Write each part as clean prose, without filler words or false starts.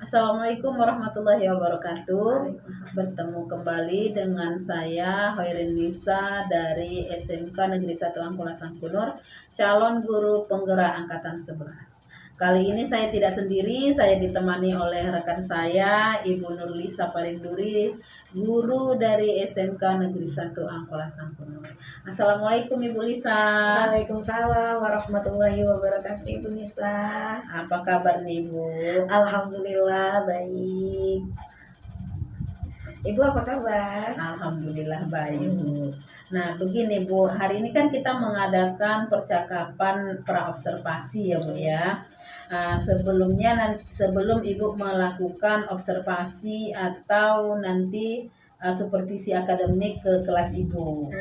Assalamualaikum warahmatullahi wabarakatuh. Waalaikumsalam. Bertemu kembali dengan saya Hoirin Nisa dari SMK Negeri 1 Angkola Sangkunur, calon guru penggerak angkatan 11. Kali ini saya tidak sendiri, saya ditemani oleh rekan saya Ibu Nurlisa Parinduri, guru dari SMK Negeri 1 Angkola Sangkunur. Assalamualaikum Ibu Lisa. Waalaikumsalam warahmatullahi wabarakatuh, Ibu Nisa. Apa kabar nih Ibu? Alhamdulillah baik. Ibu apa kabar? Alhamdulillah baik Bu. Nah begini Bu, hari ini kan kita mengadakan percakapan praobservasi ya Bu ya. Sebelum Ibu melakukan observasi atau nanti supervisi akademik ke kelas Ibu.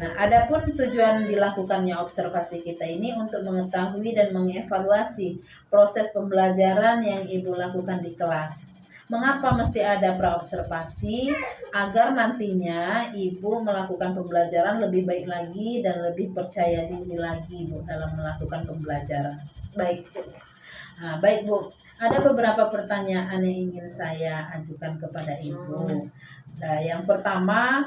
Nah, adapun tujuan dilakukannya observasi kita ini untuk mengetahui dan mengevaluasi proses pembelajaran yang Ibu lakukan di kelas. Mengapa mesti ada praobservasi? Agar nantinya Ibu melakukan pembelajaran lebih baik lagi dan lebih percaya diri lagi Bu dalam melakukan pembelajaran. Baik. Baik Bu, ada beberapa pertanyaan yang ingin saya ajukan kepada Ibu. Nah, yang pertama,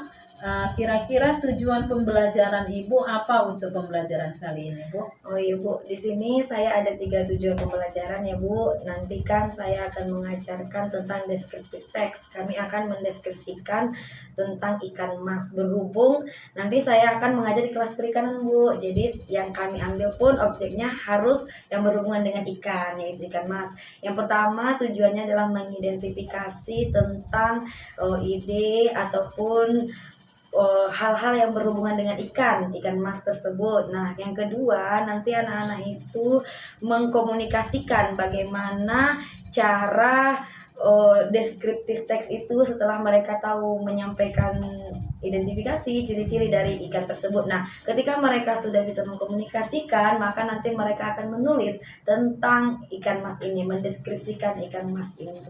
kira-kira tujuan pembelajaran Ibu apa untuk pembelajaran kali ini, Bu? Oh iya Bu, di sini saya ada 3 tujuan pembelajaran ya Bu. Nanti kan saya akan mengajarkan tentang descriptive text. Kami akan mendeskripsikan tentang ikan mas. Berhubung nanti saya akan mengajar di kelas perikanan Bu. Jadi yang kami ambil pun objeknya harus yang berhubungan dengan ikan, yaitu ikan mas. Yang pertama tujuannya adalah mengidentifikasi tentang ide ataupun hal-hal yang berhubungan dengan ikan mas tersebut. Nah, yang kedua nanti anak-anak itu mengkomunikasikan bagaimana cara deskriptif teks itu setelah mereka tahu menyampaikan identifikasi ciri-ciri dari ikan tersebut. Nah, ketika mereka sudah bisa mengkomunikasikan, maka nanti mereka akan menulis tentang ikan mas ini, mendeskripsikan ikan mas ini.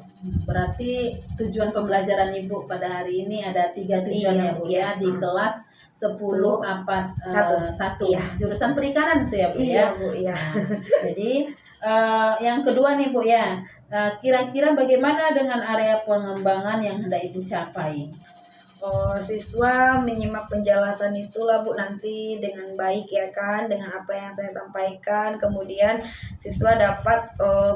Berarti tujuan pembelajaran Ibu pada hari ini ada 3 tujuan ya Bu ya, di kelas 10 1 Iya. Jurusan perikanan itu ya Bu ya. Iya Bu, iya. Jadi yang kedua nih Bu ya, kira-kira bagaimana dengan area pengembangan yang hendak Ibu capai? Siswa menyimak penjelasan itulah Bu nanti dengan baik ya kan, dengan apa yang saya sampaikan. Kemudian siswa dapat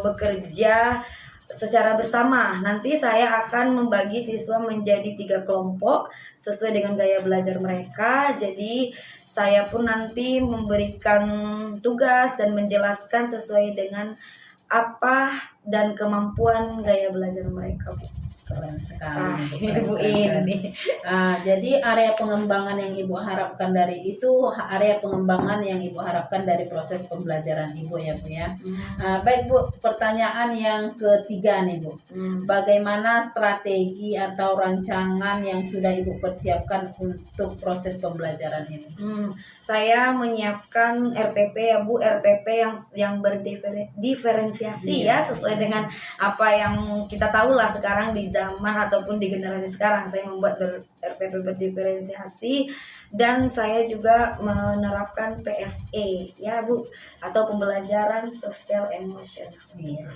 bekerja secara bersama. Nanti saya akan membagi siswa menjadi 3 kelompok sesuai dengan gaya belajar mereka. Jadi saya pun nanti memberikan tugas dan menjelaskan sesuai dengan apa dan kemampuan gaya belajar mereka Bu. Keren sekali Ibu ini. Jadi area pengembangan yang Ibu harapkan dari itu area pengembangan yang Ibu harapkan dari proses pembelajaran Ibu ya Bu ya. Baik Bu, pertanyaan yang ketiga nih Bu. Bagaimana strategi atau rancangan yang sudah Ibu persiapkan untuk proses pembelajaran ini? Saya menyiapkan RPP ya Bu, RPP yang berdiferensiasi ya, sesuai dengan apa yang kita tahu lah sekarang di zaman ataupun di generasi sekarang. Saya membuat RPP berdiferensiasi dan saya juga menerapkan PSE ya Bu, atau pembelajaran sosial emosional. Iya.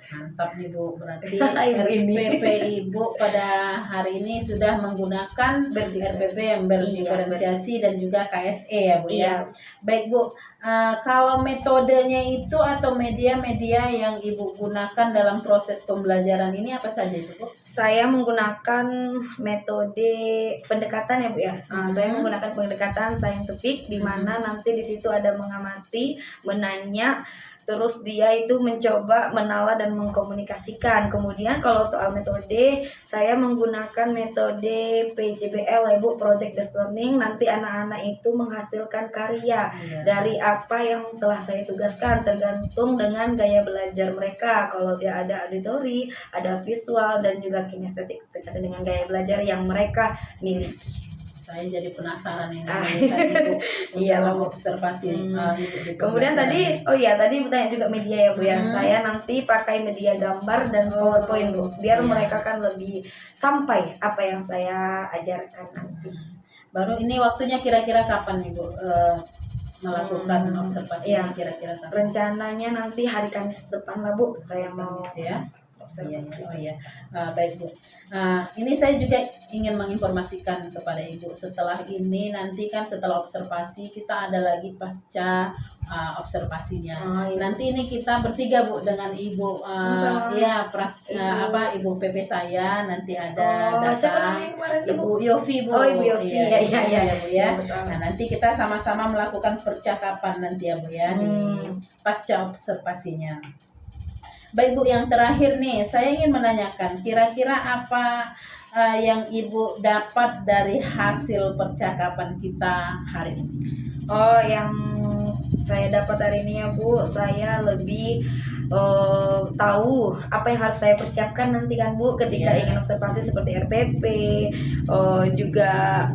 Mantap nih Bu, berarti Ini. RPP Ibu pada hari ini sudah menggunakan RPP yang berdiferensiasi dan juga KSE ya Bu ya. Baik Bu, kalau metodenya itu atau media-media yang Ibu gunakan dalam proses pembelajaran ini apa saja itu Bu? Saya menggunakan metode pendekatan ya Bu ya. Saya menggunakan pendekatan saintifik di mana nanti di situ ada mengamati, menanya, terus dia itu mencoba menala dan mengkomunikasikan. Kemudian kalau soal metode, saya menggunakan metode PJBL ya Bu, Project Based Learning. Nanti anak-anak itu menghasilkan karya dari apa yang telah saya tugaskan, tergantung dengan gaya belajar mereka. Kalau dia ada auditori, ada visual, dan juga kinestetik, tergantung dengan gaya belajar yang mereka miliki. Saya jadi penasaran ini Ibu Iya observasi Ibu. Kemudian tadi bertanya juga media ya Bu ya. Saya nanti pakai media gambar dan PowerPoint Bu, biar mereka kan lebih sampai apa yang saya ajarkan nanti. Baru ini waktunya kira-kira kapan Ibu melakukan observasi kira-kira kapan? Rencananya nanti hari Kamis depan lah Bu, saya mau ya. observasi. Oh iya. Baik Bu. Ini saya juga ingin menginformasikan kepada Ibu, setelah ini nanti kan setelah observasi kita ada lagi pasca observasinya. Iya. Nanti ini kita bertiga Bu dengan Ibu ya Ibu PP saya, nanti ada siapa data namanya kemarin tuh, Bu? Ibu Yofi Bu. Oh, Ibu Yofi. Iya, Iya. Bu ya. Betul. Nah, nanti kita sama-sama melakukan percakapan nanti ya Bu ya di pasca observasinya. Baik Bu, yang terakhir nih, saya ingin menanyakan, kira-kira apa yang Ibu dapat dari hasil percakapan kita hari ini? Oh, yang saya dapat hari ini ya Bu, saya lebih tahu apa yang harus saya persiapkan nanti kan Bu, ketika ingin observasi seperti RPP, juga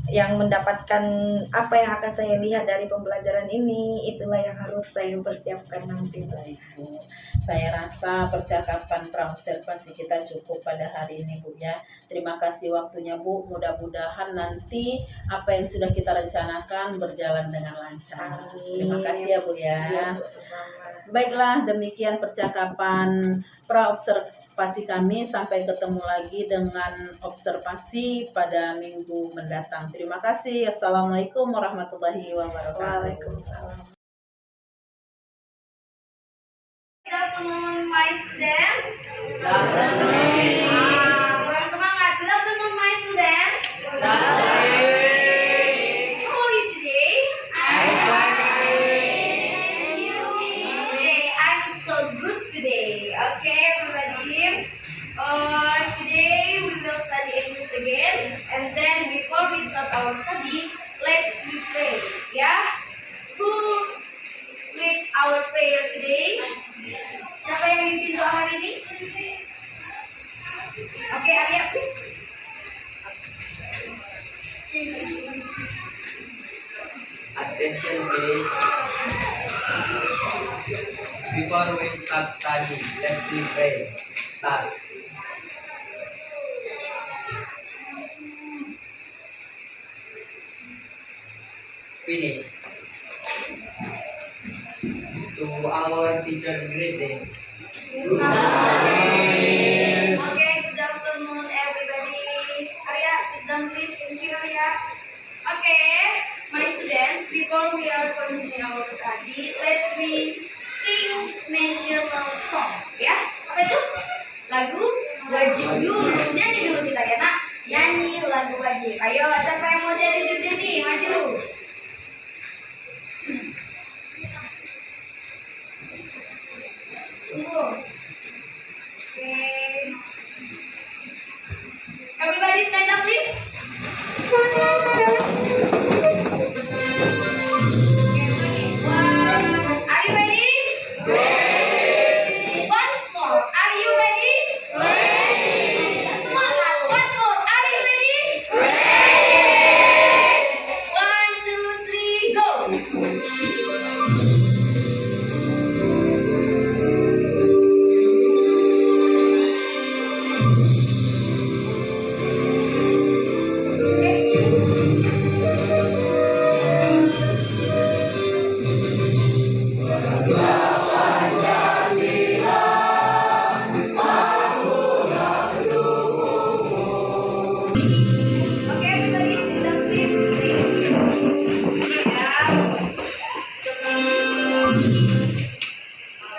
yang mendapatkan apa yang akan saya lihat dari pembelajaran ini, itulah yang harus saya persiapkan nanti. Baik Bu, saya rasa percakapan praobservasi kita cukup pada hari ini Bu ya. Terima kasih waktunya Bu, mudah-mudahan nanti apa yang sudah kita rencanakan berjalan dengan lancar. Terima kasih ya Bu ya. Baiklah, demikian percakapan praobservasi kami. Sampai ketemu lagi dengan observasi pada minggu mendatang. Terima kasih. Assalamualaikum warahmatullahi wabarakatuh. Waalaikumsalam. Good afternoon, my students. Kurang semangat. Good afternoon, my students. How are you today? Okay, I'm so good today. Okay, everybody. Today we will study English again, and then before we start our study, let's pray. Yeah. Who leads our prayer today? Siapa yang mimpin doa hari ini? Oke, Arya, please. Attention please. Before we start study, let's be pray. Start. Finish. To our teacher greeting. Okay, good afternoon everybody. Arya, sit down please. Thank you, Arya. Okay, my students, before we are continuing our study, let's we sing national song. Ya, apa itu? Lagu wajib dulu. Nyanyi dulu kita ya nak. Nyanyi lagu wajib. Ayo, siapa yang mau jadi juri nih? Maju. Tunggu. Okay. Everybody stand up please. Are you ready? Once more. Are you ready? Semangat. Once more. Are you ready? 1, 2, 3, go. Okay, everybody, sit down, please. Thank you. Yeah.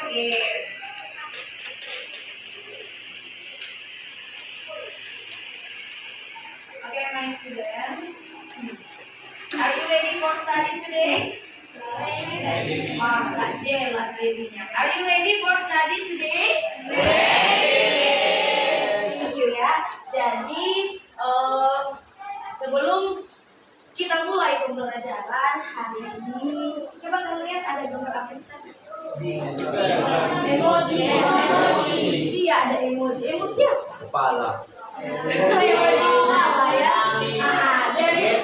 Okay. Okay, my students. Are you ready for study today? Gak jelas ready-nya. Are you ready for study today? Thank you ya. Jadi sebelum kita mulai pembelajaran hari ini, coba kalian lihat ada gambar apa di sana? Emoji. Iya, ada emoji. Emoji apa? Kepala. Emoji kepala ya. Jadi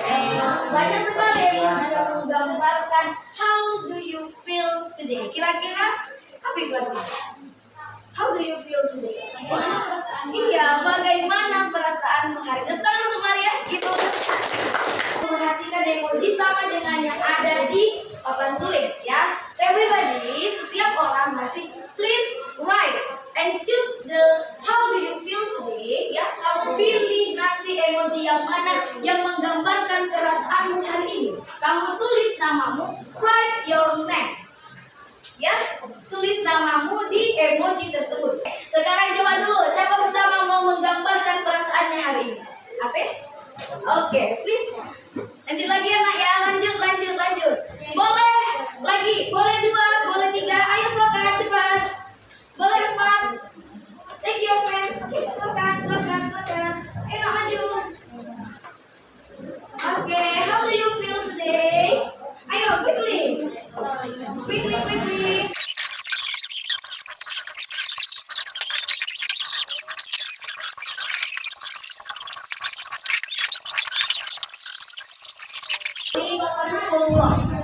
banyak sekali emoji yang menggambarkan how do you feel today. Kira-kira apa itu artinya? How do you feel today? Iya, bagaimana perasaanmu hari ini? Tangan untuk Maria, gitu. Perhatikan emoji sama dengan yang ada di papan tulis ya. Everybody, setiap orang nanti please write and choose the kamu tulis namamu, write your name. Ya, tulis namamu di emoji tersebut. Sekarang coba dulu, siapa pertama mau menggambarkan perasaannya hari ini? Apa? Oke, please. Lanjut lagi ya nak ya, lanjut. Boleh lagi, boleh 2, boleh 3. Ayo silakan cepat. Boleh 4. Take your pen. Oke, silakan. Ayo maju. Oke, how do you feel today? Ayo, quickly.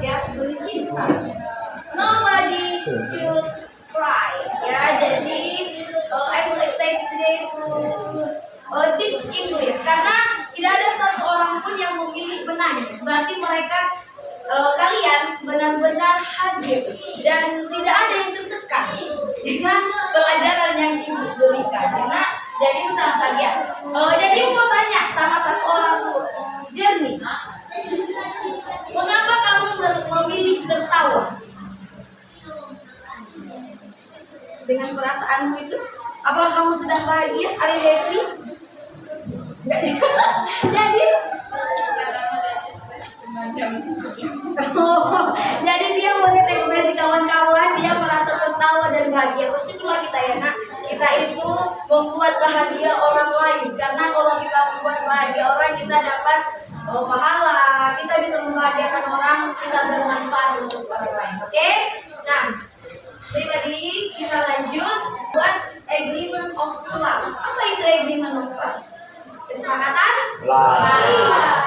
Ya, bercinta. Nobody choose pride. Ya, jadi I'm so excited today to teach English karena tidak ada satu orang pun yang memilih menangis. Berarti mereka kalian benar-benar hadir dan tidak ada yang tertekan dengan pelajaran yang ibu berikan. Karena jadi misalnya kalian, jadi mau tanya sama satu orang tuh, Jernih, mengapa kamu memilih tertawa? Dengan perasaanmu itu, apa kamu sedang bahagia? Are you happy? Enggak. Jadi jadi dia melihat ekspresi kawan-kawan, dia merasa tertawa dan bahagia. Bersyukurlah kita ya nak, kita itu membuat bahagia orang lain. Karena kalau kita membuat bahagia orang, kita dapat pahala, kita bisa membahagiakan orang, kita bermanfaat untuk orang lain. Oke? Nah, pribadi kita lanjut buat agreement of class. Apa itu agreement of class? Kesepakatan?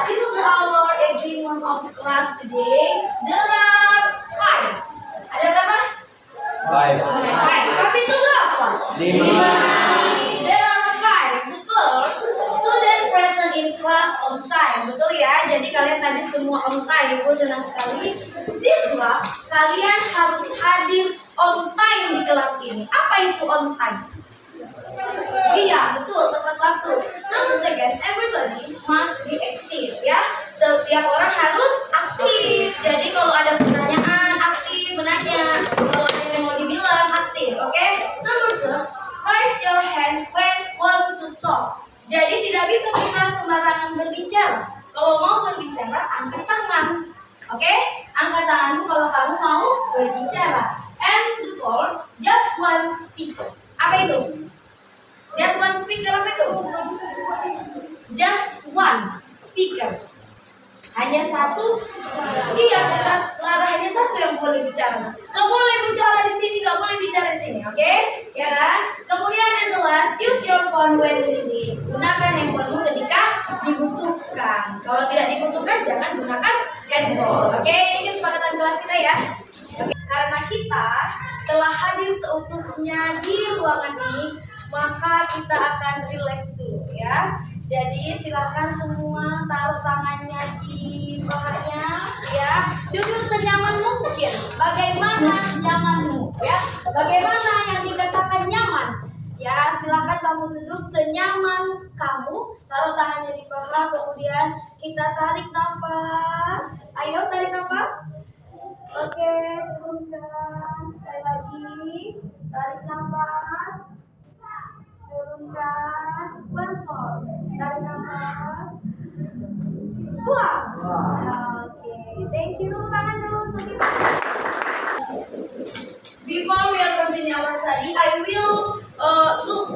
This is our agreement of class today. There are 5. Ada berapa? 5. Tapi itu berapa? 5. There are 5. The first, student present in class on time. Betul ya? Jadi kalian tadi semua on time. Ibu senang sekali. Siswa, kalian harus hadir on time di kelas ini. Apa itu on time? Iya, betul, tepat waktu. Namun second, everybody must be active ya. Setiap orang harus aktif. Jadi kalau ada pertanyaan, aktif menanya. Kalau ada yang mau dibilang, aktif, oke? Number 2, raise your hand when want to talk. Jadi tidak bisa kita sembarangan berbicara. Kalau mau berbicara, angkat tangan. Oke? Angkat tanganmu kalau kamu mau berbicara. And the fourth, just one speaker. Apa itu? Just one speaker apa itu? Just one speaker. Hanya satu. Iya, hanya satu yang boleh bicara. Gak boleh bicara di sini, gak boleh bicara di sini, oke? Ya kan? Kemudian yang last, use your phone when needed. Gunakan handphonemu ketika dibutuhkan. Kalau tidak dibutuhkan, jangan gunakan handphone. Oke, ini kesepakatan kelas kita ya. Oke. Karena kita telah hadir seutuhnya di ruangan ini, maka kita akan relax dulu ya. Jadi silakan semua taruh tangannya di pahanya ya. Duduk senyaman mungkin. Bagaimana nyamanmu ya? Bagaimana yang dikatakan nyaman? Ya, silakan kamu duduk senyaman kamu. Taruh tangannya di paha, kemudian kita tarik nafas. Ayo tarik nafas. Oke, turunkan. Sekali lagi. Tarik nafas. Turunkan. Once more. Tarik nafas. Buang. Oke, thank you. Tepuk tangan dulu untuk kita. Before we are continue our study, I will look.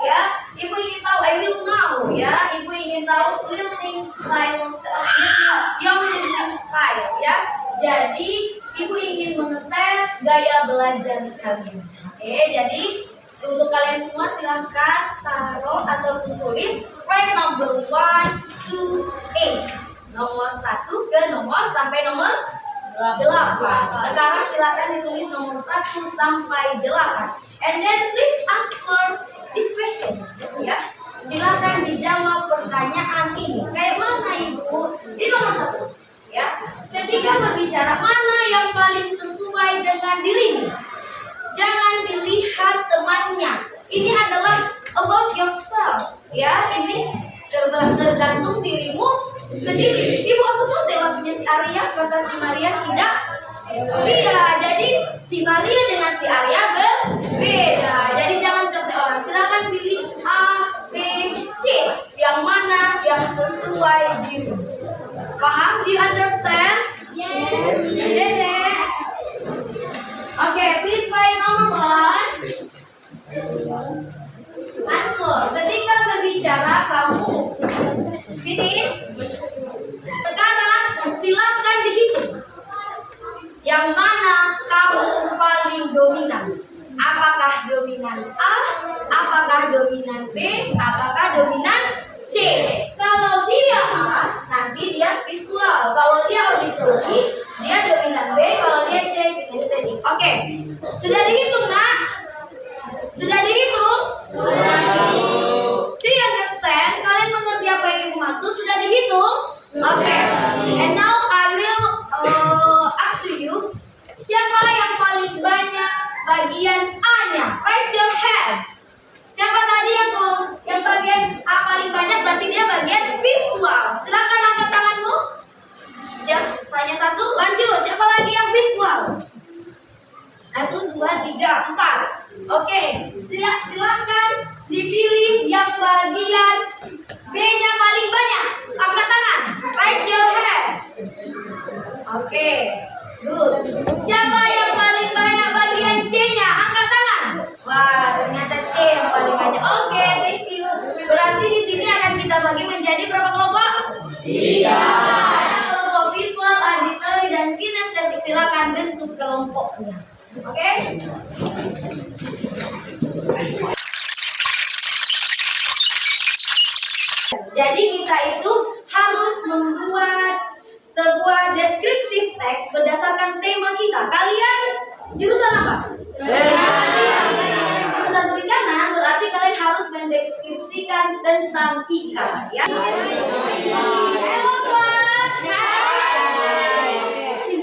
Ya, ibu ingin tahu. I will know. Ya, ibu ingin tahu learning style, young learning style. Ya, jadi ibu ingin mengetes gaya belajar kalian. Oke, jadi untuk kalian semua silahkan taruh atau tulis right number 1 to 8. Nomor 1 ke nomor sampai nomor 8. Sekarang silakan ditulis nomor 1 sampai 8. And then please answer this question. Ya, silakan dijawab pertanyaan ini. Kayak mana ibu? Di nomor 1. Ya, ketika berbicara mana yang paling sesuai dengan dirimu? Jangan dilihat temannya. Ini adalah about yourself. Ya, ini tergantung dirimu sendiri. Ibu, aku contoh lagunya si Arya. kata si Maria tidak? Iya, jadi si Maria dengan si Arya berbeda. Jadi jangan contoh orang. Silakan pilih A, B, C. Yang mana yang sesuai diri. Paham? Do you understand? Yes. Dede. Okay, please write number 1. Answer. Ketika berbicara kamu finish. Sekarang silakan dihitung. Yang mana kamu paling dominan? Apakah dominan A? Apakah dominan B? Apakah dominan C? Kalau dia A, nanti dia visual. Kalau dia auditory, dia dominan B. Kalau dia C, kinesthetic. Oke, sudah dihitung nak? Sudah dihitung? Do you understand? Kalian mengerti apa yang ibu maksud? Sudah dihitung? Oke. And now I will ask to you, siapa yang paling banyak bagian A-nya? Raise your hand. Siapa tadi yang bagian A paling banyak? Berarti dia bagian visual. Silakan angkat tanganmu. Just hanya satu. Lanjut. Siapa lagi yang visual? 1, 2, 3, 4. Oke. Silahkan dipilih yang bagian B-nya paling banyak. Angkat tangan. Raise your hand. Oke. Good. Siapa yang paling banyak bagian C-nya? Angkat tangan. Wah, ternyata C yang paling banyak. Oke, thank you. Berarti di sini akan kita bagi menjadi berapa kelompok? 3. Kelompok visual, auditory, dan kinestetik. Silakan bentuk kelompoknya. Oke? Jadi kita itu harus membuat sebuah deskriptif teks berdasarkan tema kita. Kalian jurusan apa? Jurusan perikanan, berarti kalian harus mendeskripsikan tentang ikan, ya. Hello class.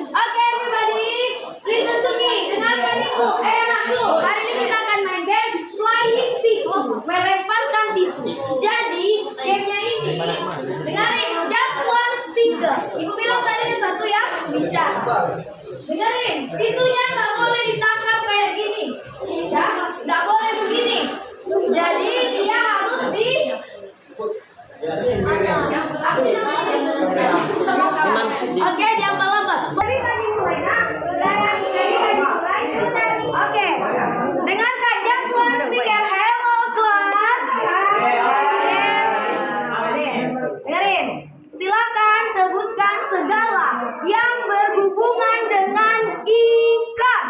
Oke everybody, listen to me. Dengarkan ibu. Anakku, hari ini kita akan main game flying tisu, melemparkan tisu. Jadi gamenya ini, dengarin, just one speaker. Ibu bilang tadi ada satu yang bicara. Dengarin, tisunya nggak boleh ditangkap kayak gini, ya, nggak boleh begini. Jadi dia harus di apa sih namanya? Oke, diambil lambat. Jadi tadi mulai, nah, oke. Dengarkan, just one speaker. Hello class. Dengarin. Silakan sebutkan segala yang berhubungan dengan ikan.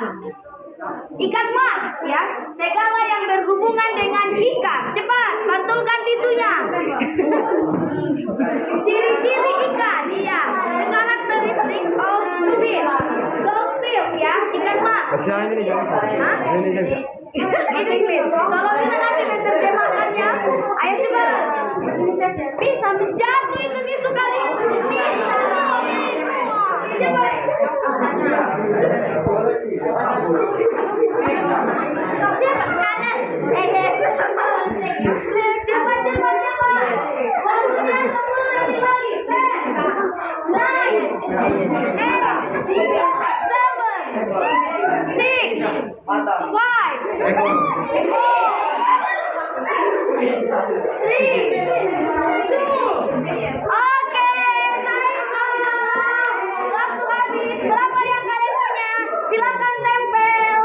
Ikan mas, ya. Segala yang berhubungan dengan ikan. Cepat, pantulkan tisunya. Ciri-ciri ikan, iya. The characteristic of fish. Goldfish, ya. Ikan mas. Hah? Inggris. Kalau bisa nanti menerjemahkannya. Ayo cepat. Bisa jatuh itu tisu kalian. Bisa. Cepat. Cepat kanan. Cepat. Waktunya 10 detik lagi. 10, 9, 8, 7, 6, 5, 4, 3, 2, 1. Oke, time up. Waktu habis. Berapa yang kalian punya? Silakan tempel.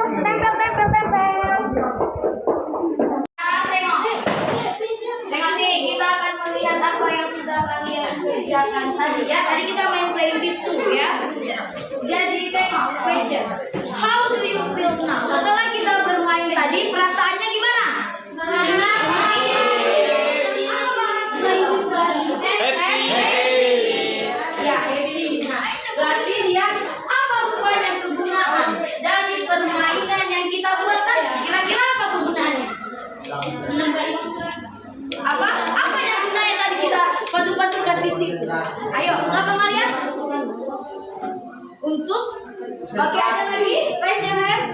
Tengok nih, kita akan melihat apa yang sudah kalian kerjakan tadi ya. Tadi kita main playing tisu ya. Jadi tengok question. How do you feel now? Setelah kita bermain tadi, perasaannya gimana? Apa bahasa Inggris tadi? Ya, happy. Nah, berarti dia apa rupanya kegunaan dari permainan yang kita buat tadi? Kira-kira apa kegunaannya? Apa yang gunanya tadi kita patung-patungkan di situ? Ayo, apa Maria? Untuk bagi ada lagi, raise your hand.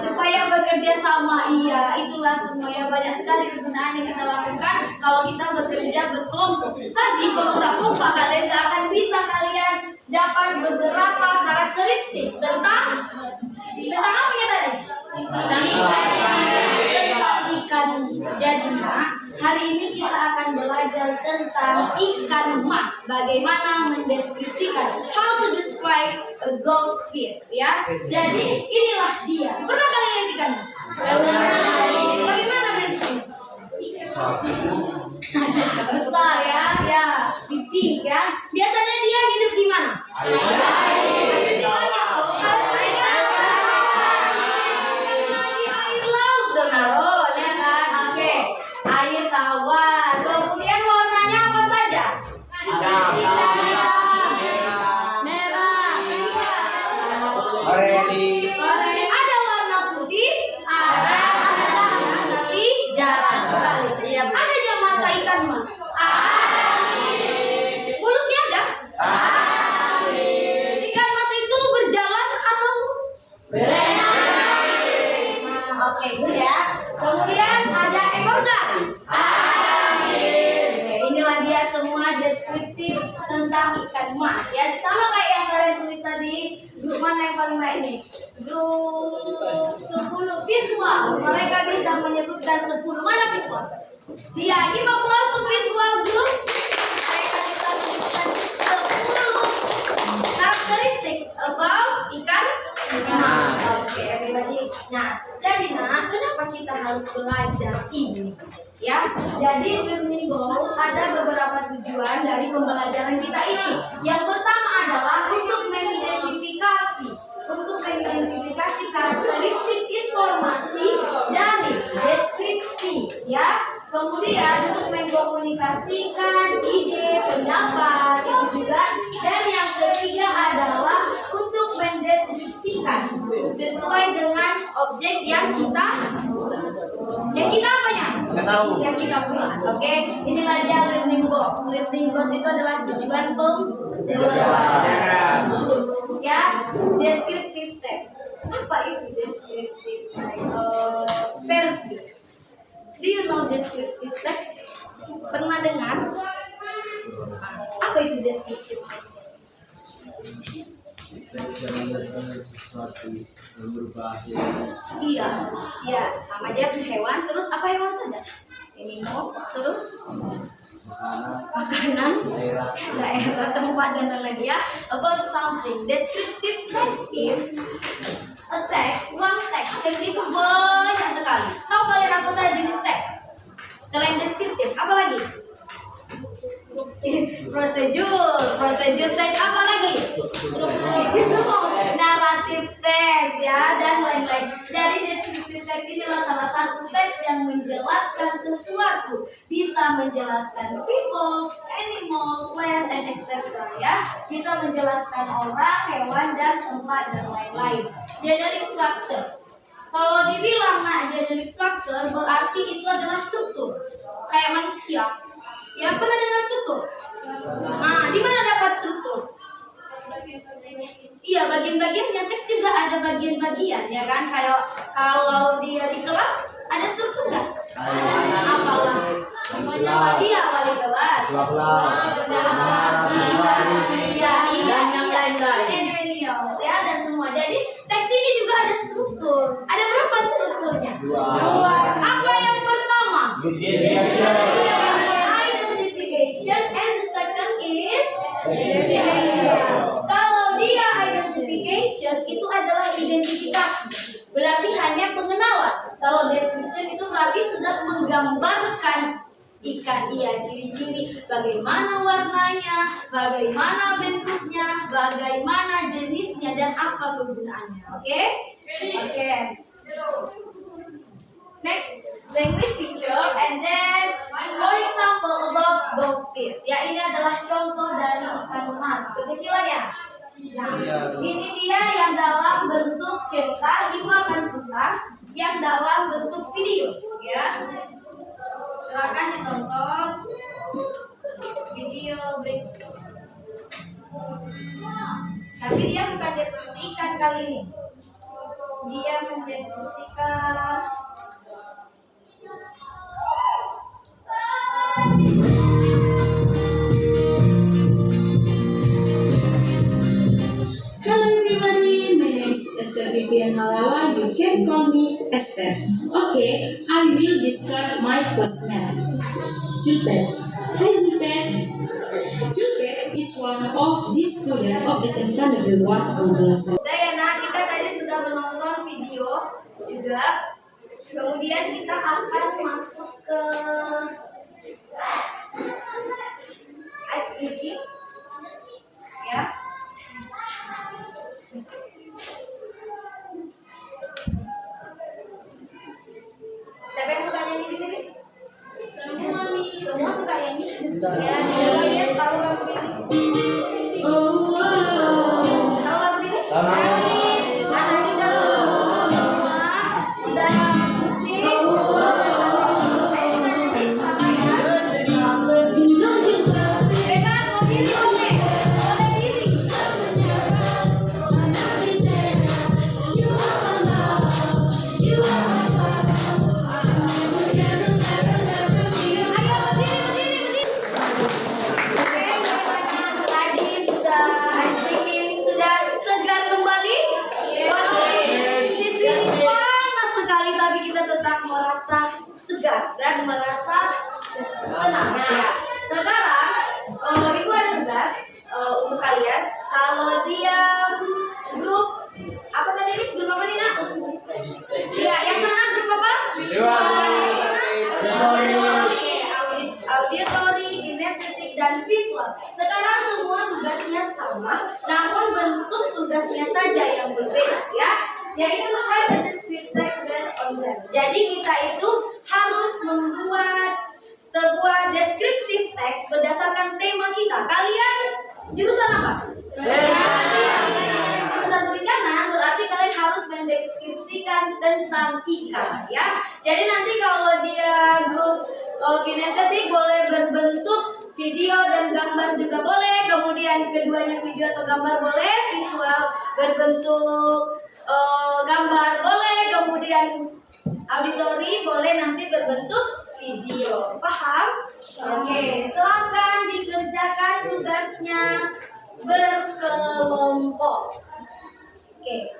Supaya bekerja sama, iya, itulah semuanya. Banyak sekali kegunaan yang kita lakukan kalau kita bekerja berkelompok. Tadi kalau nggak kompak, kalian nggak akan bisa kalian dapat beberapa karakteristik tentang apa ya tadi? Tentang ikan. Jadinya hari ini kita akan belajar tentang ikan mas. Bagaimana mendeskripsikan, how to describe a goldfish, ya. Jadi inilah dia. Pernah kalian lihat ikan mas? Bagaimana bentuknya? Besar ya, ya, pipih ya. Biasanya dia hidup di mana? Air di mana? Air laut dong, ya kan? Oke, air tawar. Kemudian warnanya apa saja? Merah. Oreli. Ada warna putih, ada jarang sekali. Ada mata ikan mas. Mulutnya ada. Ikan mas itu berjalan atau berenang? Oke, good ya. Kemudian ada ekor nggak? Oke, inilah dia semua deskripsi tentang ikan mas ya. Sama kayak yang kalian tulis tadi. Grup mana yang paling baik nih? Grup 10 visual. Mereka bisa menyebutkan 10. Mana visual? Dia give applause to visual group. Mereka bisa menyebutkan 10 karakteristik about ikan mas. Oke, everybody. Nah, jadi kenapa kita harus belajar ini? Ya, jadi learning goals ada beberapa tujuan dari pembelajaran kita ini. Yang pertama adalah untuk mengidentifikasi karakteristik informasi dari deskripsi, ya. Kemudian untuk mengkomunikasikan ide, pendapat itu juga. Dan yang ketiga adalah untuk mendeskripsikan sesuai dengan objek yang kita apanya? Yang kita punya. Oke, inilah dia learning goals. Learning goals itu adalah tujuan pembelajaran. Ya, descriptive text. Apa itu descriptive text? Versi. Do you know descriptive text? Pernah dengar? Apa itu descriptive text? Iya, sama aja ke hewan. Terus apa hewan saja? Animal, terus makanan, daerah, tempat dan lain-lain ya. About something. Descriptive text is a text, one text. Text itu banyak sekali. Tahu kalian apa saja jenis teks? Selain deskriptif, apa lagi? Prosedur teks, apa lagi? Naratif teks ya, dan lain-lain. Jadi deskriptif teks inilah salah satu teks yang menjelaskan sesuatu, bisa menjelaskan people, animal, place, and etc. ya, bisa menjelaskan orang, hewan, dan tempat dan lain-lain. Generic structure. Kalau dibilang generic structure berarti itu adalah struktur kayak manusia. Ya, pernah dengar struktur? Nah, di mana dapat struktur? Iya, bagian-bagiannya. Teks juga ada bagian-bagian, ya kan? Kayak kalau dia di kelas ada struktur nggak? Apalah? Iya, wali kelas. Iya, ya, dan semua. Jadi teks ini juga ada struktur. Ada berapa strukturnya? Dua. Apa yang pertama? Identification, and the second is kalau dia identification itu adalah identifikasi, berarti hanya pengenalan. Kalau description itu berarti sudah menggambarkan ikan, ciri-ciri, bagaimana warnanya, bagaimana bentuknya, bagaimana jenisnya, dan apa kegunaannya. Oke. Next, language feature, and then for example about goldfish. Ya, ini adalah contoh dari ikan mas kekecilannya. Nah, ini dia yang dalam bentuk cerita. Ibu akan putar yang dalam bentuk video, ya. Silakan ditonton video break. Tapi dia bukan deskripsi ikan kali ini. Dia mendeskripsikan Esther Vivian Halawa. You can call me Esther. Okay, I will describe my classmate. Julpet. Hi Julpet. Julpet is one of the student of SMK Negeri 1 Anggolasan. Dayana, kita tadi sudah menonton video juga. Kemudian kita akan masuk ke ice breaking, ya. Siapa yang suka nyanyi di sini? Semua suka nyanyi. Ya, coba lihat tahu lagu ini. Oh, wow. Tahu lagu ini? Anak kita semua sudah musik. You know you love me. Bebas mau diri boleh diri. You are my love. You are my love. Never, never, never be Ayo berdiri. Oke, tadi sudah ice cream sudah segar kembali. Walaupun di sini panas sekali, tapi kita tetap merasa segar dan merasa senang. Ya. Sekarang ibu ada tugas untuk kalian. Kalau dia grup apa tadi ini? Grup apa nih nak? Iya, yang sana grup apa? Auditory, kinestetik, dan visual. Sekarang semua tugasnya sama, namun bentuk tugasnya saja yang berbeda, ya. Yaitu write a descriptive text based on them. Jadi kita itu harus membuat sebuah descriptive text berdasarkan tema kita. Kalian jurusan apa? Jurusan perikanan, berarti kalian harus mendeskripsikan tentang ikan, ya. Jadi nanti kalau dia grup kinestetik boleh berbentuk video dan gambar juga boleh. Kemudian keduanya video atau gambar boleh. Visual berbentuk gambar boleh. Kemudian auditori boleh nanti berbentuk video. Paham? Oke, silakan dikerjakan tugasnya berkelompok. Oke.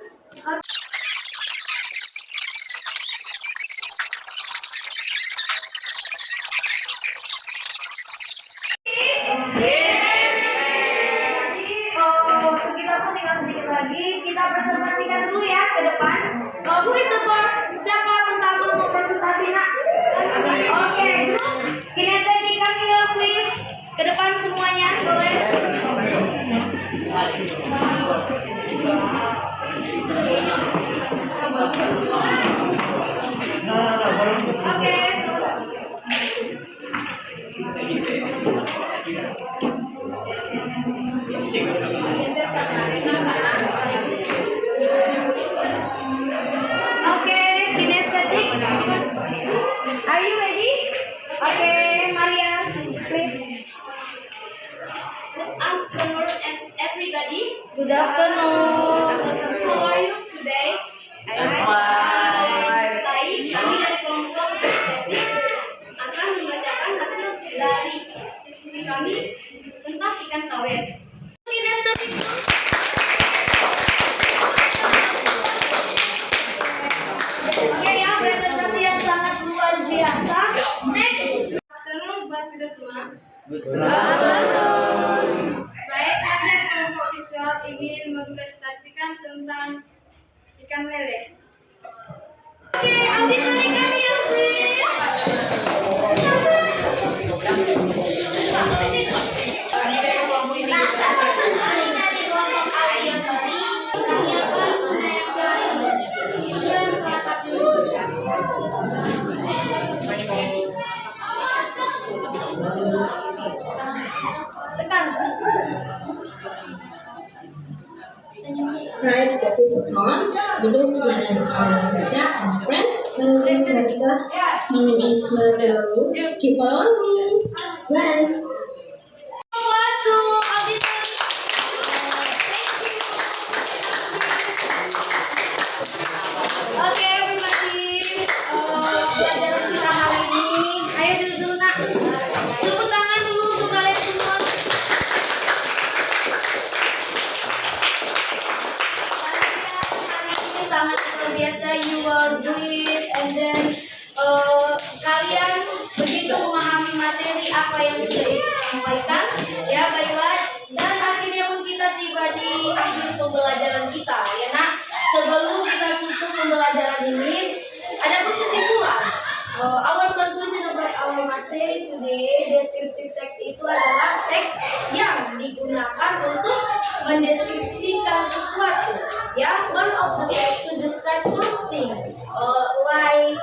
Kita pun tinggal sedikit lagi. Kita presentasikan dulu ya ke depan. Who is the first? Siapa pertama mau presentasi nak? Oke, grup kinestetik come here please. Ke depan semuanya, boleh? Oke. Oke, kinestetik. Are you ready? Oke, Maria, please. Good afternoon, everybody. Good afternoon. How are you today? I'm fine. Baik, kami dari kelompok estetik akan membacakan hasil dari diskusi kami tentang ikan tawes. Kinestetik. Oke ya, presentasi yang sangat luar biasa. Next. Afternoon buat kita semua. Baik, ada kelompok visual ingin mempresentasikan tentang ikan lele. Oke, auditori come here please. Tekan. Right, the is on. Dulu my name is Malaysia and friend. My name is Marisa. My name is Marlo. Keep following me. Bye. Masuk auditori. Oke, everybody. Pelajaran kita hari ini. Ayo duduk dulu nak. Tepuk tangan dulu untuk kalian semua. Kalian hari biasa you will do it, and then kalian begitu memahami materi apa yang sudah disampaikan, ya baiklah. Dan akhirnya pun kita tiba di akhir pembelajaran kita, ya nak. Sebelum kita tutup pembelajaran ini, ada pun kesimpulan. Our conclusion about our materi today, descriptive text itu adalah teks yang digunakan untuk mendeskripsikan sesuatu. Ya, one of the text to describe something, like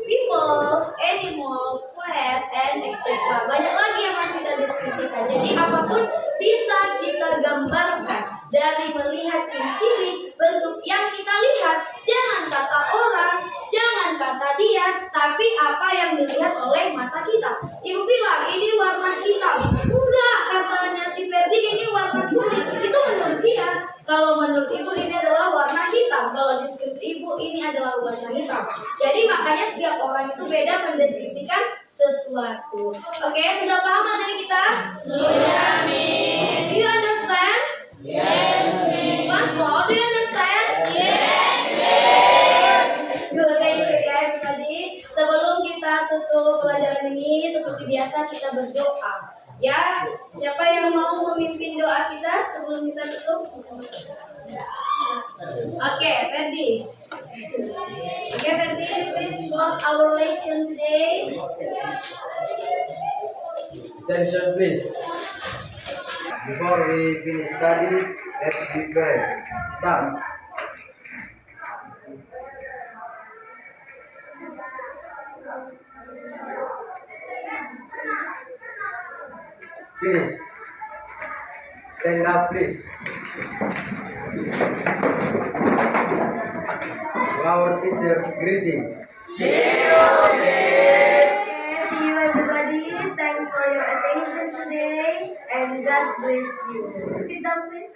people, animal, place, and etc. Banyak lagi yang harus kita deskripsikan. Jadi apapun bisa kita gambarkan dari melihat ciri-ciri bentuk yang kita lihat. Jangan kata orang, jangan kata dia, tapi apa yang dilihat oleh mata kita. Ibu bilang ini warna hitam, enggak, katanya si Ferdi ini warna kuning. Itu menurut dia. Kalau menurut ibu ini adalah warna hitam. Kalau deskripsi ibu ini adalah warna hitam. Jadi makanya setiap orang itu beda mendeskripsikan sesuatu. Oke, sudah paham materi kita? Sudah, Miss. Do you understand? Yes, Miss. Once more, do you understand? Yes, Miss. Good, thank you ya everybody. Sebelum kita tutup pelajaran ini, seperti biasa kita berdoa. Ya, siapa yang mau memimpin doa kita sebelum kita tutup? Oke, Ferdi. Oke, Ferdi, please close our lesson today. Attention please. Before we finish study, let's prepare. Start. Finish. Stand up please. Our teacher greeting. See you everybody. Thanks for your attention today, and God bless you. Sit down please.